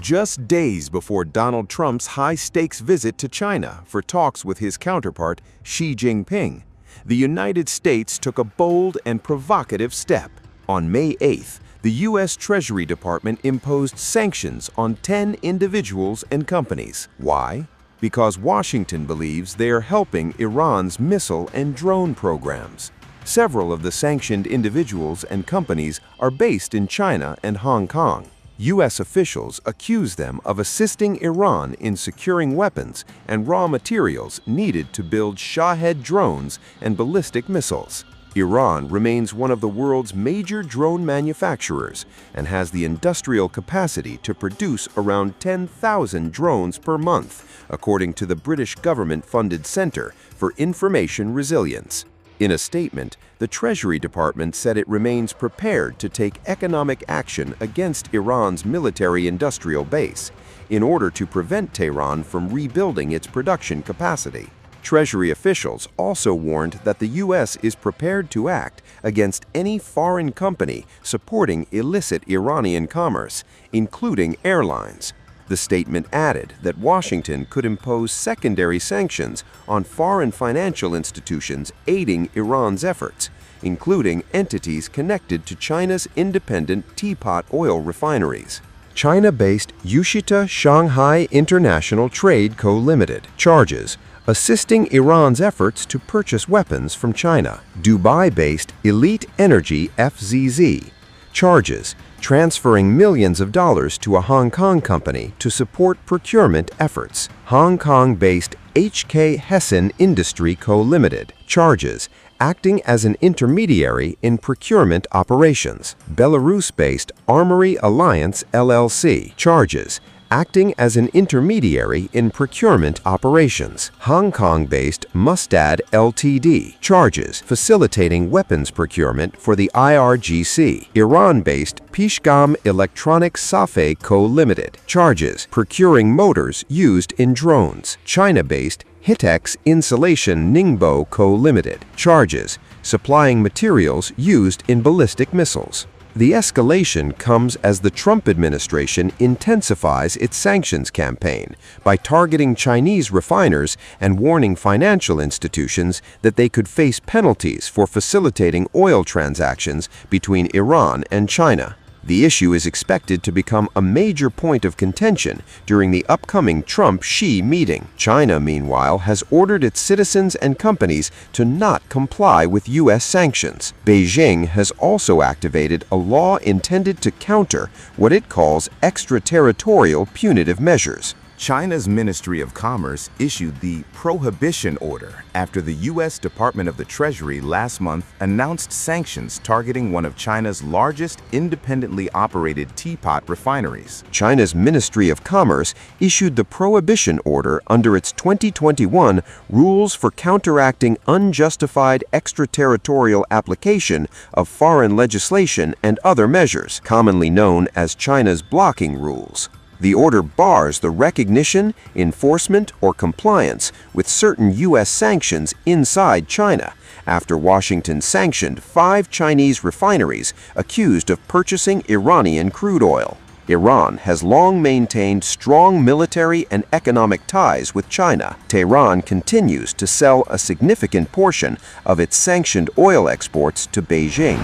Just days before Donald Trump's high-stakes visit to China for talks with his counterpart Xi Jinping, the United States took a bold and provocative step. On May 8th, the U.S. Treasury Department imposed sanctions on 10 individuals and companies. Why? Because Washington believes they are helping Iran's missile and drone programs. Several of the sanctioned individuals and companies are based in China and Hong Kong. U.S. officials accuse them of assisting Iran in securing weapons and raw materials needed to build Shahed drones and ballistic missiles. Iran remains one of the world's major drone manufacturers and has the industrial capacity to produce around 10,000 drones per month, according to the British government-funded Center for Information Resilience. In a statement, the Treasury Department said it remains prepared to take economic action against Iran's military-industrial base in order to prevent Tehran from rebuilding its production capacity. Treasury officials also warned that the U.S. is prepared to act against any foreign company supporting illicit Iranian commerce, including airlines. The statement added that Washington could impose secondary sanctions on foreign financial institutions aiding Iran's efforts, including entities connected to China's independent teapot oil refineries. China-based Yushita Shanghai International Trade Co. Limited charges assisting Iran's efforts to purchase weapons from China. Dubai-based Elite Energy FZZ charges transferring millions of dollars to a Hong Kong company to support procurement efforts. Hong Kong-based HK Hessen Industry Co. Limited charges acting as an intermediary in procurement operations. Belarus-based Armory Alliance LLC charges acting as an intermediary in procurement operations. Hong Kong-based Mustad Ltd. charges facilitating weapons procurement for the IRGC. Iran-based Pishgam Electronic Safe Co. Limited charges procuring motors used in drones. China-based Hitex Insulation Ningbo Co. Limited charges supplying materials used in ballistic missiles. The escalation comes as the Trump administration intensifies its sanctions campaign by targeting Chinese refiners and warning financial institutions that they could face penalties for facilitating oil transactions between Iran and China. The issue is expected to become a major point of contention during the upcoming Trump-Xi meeting. China, meanwhile, has ordered its citizens and companies to not comply with U.S. sanctions. Beijing has also activated a law intended to counter what it calls extraterritorial punitive measures. China's Ministry of Commerce issued the prohibition order after the U.S. Department of the Treasury last month announced sanctions targeting one of China's largest independently operated teapot refineries. China's Ministry of Commerce issued the prohibition order under its 2021 Rules for Counteracting Unjustified Extraterritorial Application of Foreign Legislation and Other Measures, commonly known as China's blocking rules. The order bars the recognition, enforcement, or compliance with certain U.S. sanctions inside China after Washington sanctioned 5 Chinese refineries accused of purchasing Iranian crude oil. Iran has long maintained strong military and economic ties with China. Tehran continues to sell a significant portion of its sanctioned oil exports to Beijing.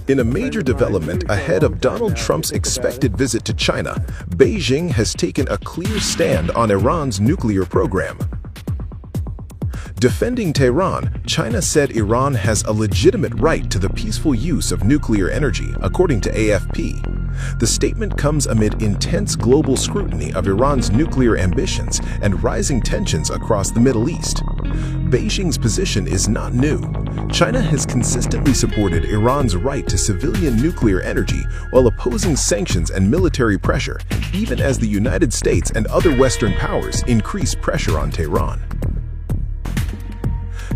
In a major development ahead of Donald Trump's expected visit to China, Beijing has taken a clear stand on Iran's nuclear program. Defending Tehran, China said Iran has a legitimate right to the peaceful use of nuclear energy, according to AFP. The statement comes amid intense global scrutiny of Iran's nuclear ambitions and rising tensions across the Middle East. Beijing's position is not new. China has consistently supported Iran's right to civilian nuclear energy while opposing sanctions and military pressure, even as the United States and other Western powers increase pressure on Tehran.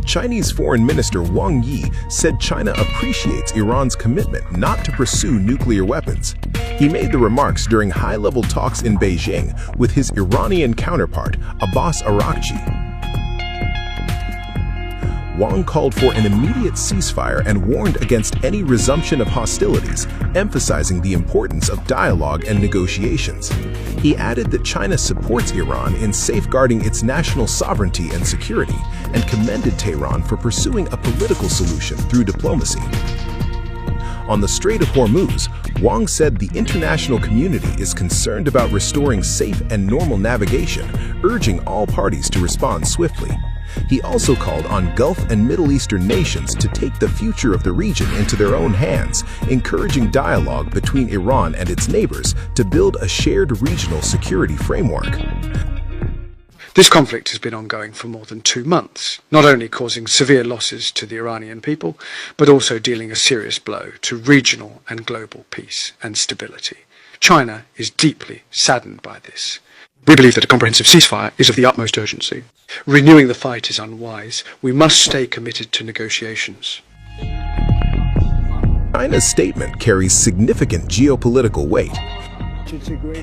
Chinese Foreign Minister Wang Yi said China appreciates Iran's commitment not to pursue nuclear weapons. He made the remarks during high-level talks in Beijing with his Iranian counterpart, Abbas Araghchi. Wang called for an immediate ceasefire and warned against any resumption of hostilities, emphasizing the importance of dialogue and negotiations. He added that China supports Iran in safeguarding its national sovereignty and security, and commended Tehran for pursuing a political solution through diplomacy. On the Strait of Hormuz, Wang said the international community is concerned about restoring safe and normal navigation, urging all parties to respond swiftly. He also called on Gulf and Middle Eastern nations to take the future of the region into their own hands, encouraging dialogue between Iran and its neighbors to build a shared regional security framework. This conflict has been ongoing for more than 2 months, not only causing severe losses to the Iranian people, but also dealing a serious blow to regional and global peace and stability. China is deeply saddened by this. We believe that a comprehensive ceasefire is of the utmost urgency. Renewing the fight is unwise. We must stay committed to negotiations. China's statement carries significant geopolitical weight.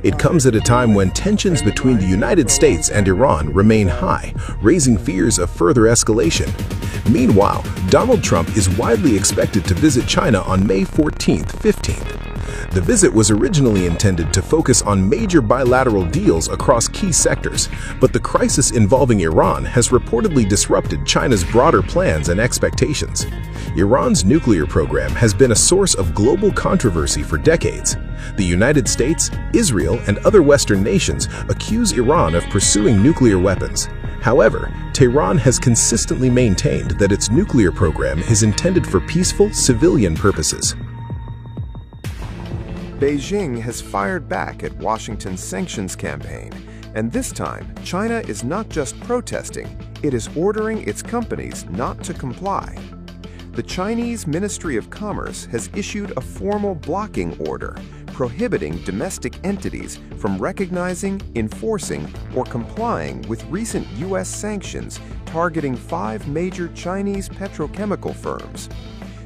It comes at a time when tensions between the United States and Iran remain high, raising fears of further escalation. Meanwhile, Donald Trump is widely expected to visit China on May 14th-15th. The visit was originally intended to focus on major bilateral deals across key sectors, but the crisis involving Iran has reportedly disrupted China's broader plans and expectations. Iran's nuclear program has been a source of global controversy for decades. The United States, Israel, and other Western nations accuse Iran of pursuing nuclear weapons. However, Tehran has consistently maintained that its nuclear program is intended for peaceful, civilian purposes. Beijing has fired back at Washington's sanctions campaign, and this time, China is not just protesting, it is ordering its companies not to comply. The Chinese Ministry of Commerce has issued a formal blocking order prohibiting domestic entities from recognizing, enforcing, or complying with recent U.S. sanctions targeting 5 major Chinese petrochemical firms.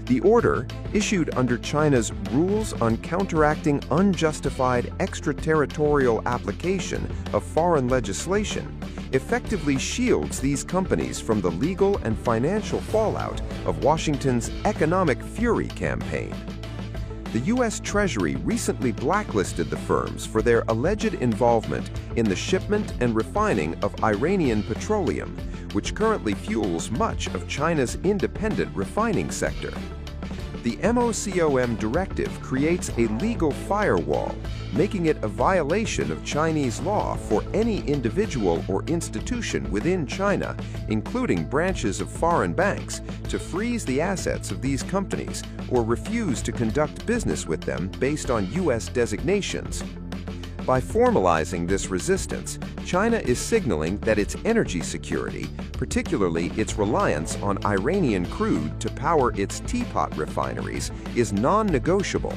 The order, issued under China's Rules on Counteracting Unjustified Extraterritorial Application of Foreign Legislation, effectively shields these companies from the legal and financial fallout of Washington's Economic Fury campaign. The U.S. Treasury recently blacklisted the firms for their alleged involvement in the shipment and refining of Iranian petroleum, which currently fuels much of China's independent refining sector. The MOCOM directive creates a legal firewall, making it a violation of Chinese law for any individual or institution within China, including branches of foreign banks, to freeze the assets of these companies or refuse to conduct business with them based on U.S. designations. By formalizing this resistance, China is signaling that its energy security, particularly its reliance on Iranian crude to power its teapot refineries, is non-negotiable.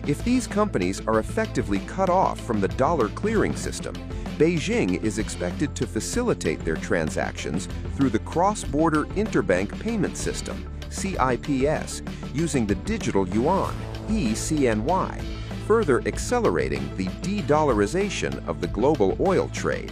If these companies are effectively cut off from the dollar clearing system, Beijing is expected to facilitate their transactions through the Cross-Border Interbank Payment System, CIPS, using the digital yuan, ECNY, further accelerating the de-dollarization of the global oil trade.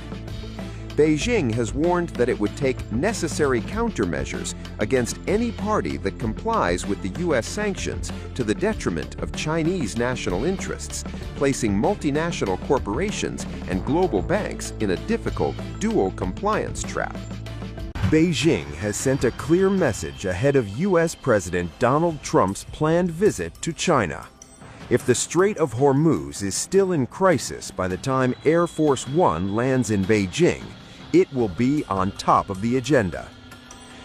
Beijing has warned that it would take necessary countermeasures against any party that complies with the U.S. sanctions to the detriment of Chinese national interests, placing multinational corporations and global banks in a difficult dual compliance trap. Beijing has sent a clear message ahead of U.S. President Donald Trump's planned visit to China. If the Strait of Hormuz is still in crisis by the time Air Force One lands in Beijing, it will be on top of the agenda.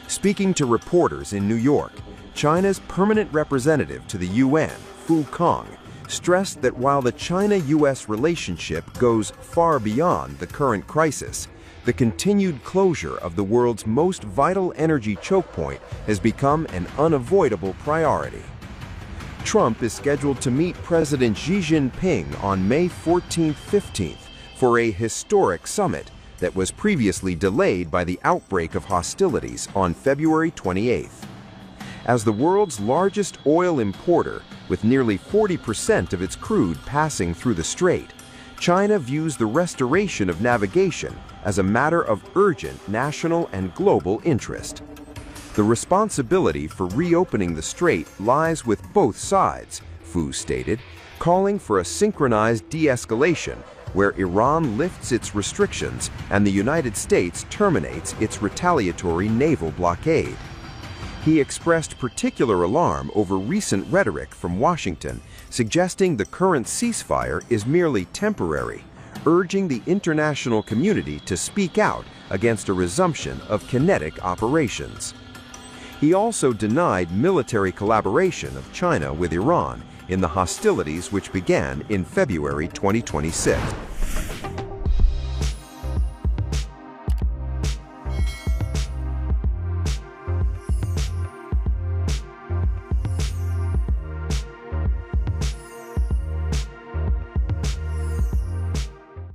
Speaking to reporters in New York, China's permanent representative to the UN, Fu Kong, stressed that while the China-US relationship goes far beyond the current crisis, the continued closure of the world's most vital energy choke point has become an unavoidable priority. Trump is scheduled to meet President Xi Jinping on May 14th-15th for a historic summit that was previously delayed by the outbreak of hostilities on February 28th. As the world's largest oil importer, with nearly 40% of its crude passing through the strait, China views the restoration of navigation as a matter of urgent national and global interest. The responsibility for reopening the strait lies with both sides, Fu stated, calling for a synchronized de-escalation where Iran lifts its restrictions and the United States terminates its retaliatory naval blockade. He expressed particular alarm over recent rhetoric from Washington, suggesting the current ceasefire is merely temporary, urging the international community to speak out against a resumption of kinetic operations. He also denied military collaboration of China with Iran in the hostilities which began in February 2026.